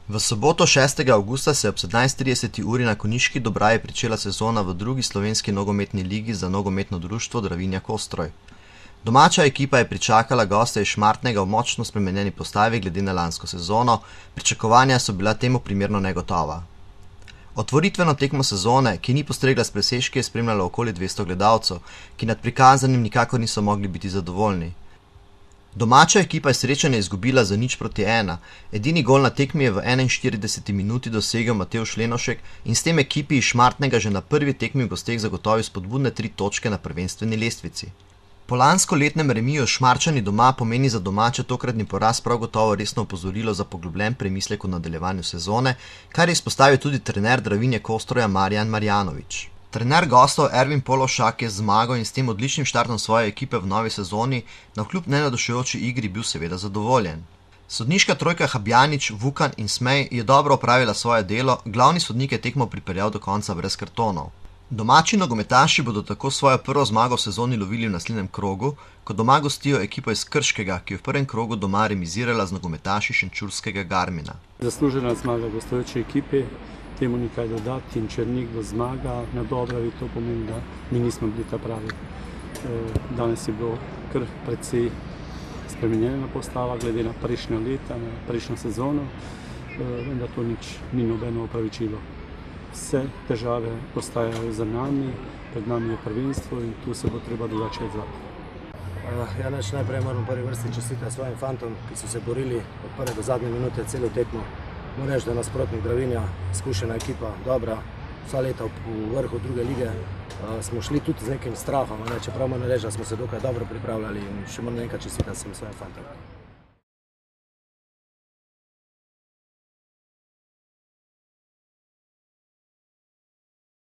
V soboto 6. avgusta se je ob 17:30 uri na Konjiški Dobravi pričela sezona v drugi slovenski nogometni ligi za nogometno društvo Dravinja Kostroj. Domača ekipa je pričakala goste iz Šmartnega v močno spremenjeni postavi glede na lansko sezono, pričakovanja so bila temu primerno negotova. Otvoritveno tekmo sezone, ki ni postregla s presežki, je spremljalo okoli 200 gledalcev, ki nad prikazanim nikakor niso mogli biti zadovoljni. Domača ekipa je srečanje izgubila za 0:1. Edini gol na tekmi je v 41. minuti dosegel Matevž Lenošek in s tem ekipi iz Šmartnega že na prvi tekmi v gosteh zagotovil spodbudne 3 točke na prvenstveni lestvici. Po lanskoletnem remiju Šmarčani doma pomeni za domače tokratni poraz prav gotovo resno opozorilo za poglobljen premislek v nadaljevanju sezone, kar je izpostavil tudi trener Dravinje Kostroja Marjan Marjanović. Trener gostov Ervin Pološak je z zmago in s tem odličnim štartom svoje ekipe v novi sezoni navkljub nenadušujoči igri bil seveda zadovoljen. Sodniška trojka Habjanič, Vukan in Smej je dobro opravila svoje delo, glavni sodnik je tekmo pripeljal do konca brez kartonov. Domači nogometaši bodo tako svojo prvo zmago v sezoni lovili v naslednjem krogu, ko doma gostijo ekipo iz Krškega, ki je v prvem krogu doma remizirala z nogometaši šenčurskega Garmina. Zaslužena zmaga gostujoči ekipi, temu ni kaj dodati, in če nekdo zmaga na Dobravi, to pomeni, da mi nismo bili ta pravi. Danes je bilo kar precej spremenjena postava glede na prejšnja leta, na prejšnjo sezono, vendar to ni nobeno opravičilo. Vse težave ostajajo za nami, pred nami je prvenstvo in tu se bo treba drugače odzvati. Najprej moram v prvi vrsti čestitati svojim fantom, ki so se borili od prve do zadnje minute celo tekmo. Moram reči, da nasprotnik Dravinja, izkušena ekipa, dobra, vsa leta v vrhu druge lige. Smo šli tudi z nekim strahom, čeprav moram reči, da smo se dokaj dobro pripravljali in še moram nekaj čestitati svojim fantom.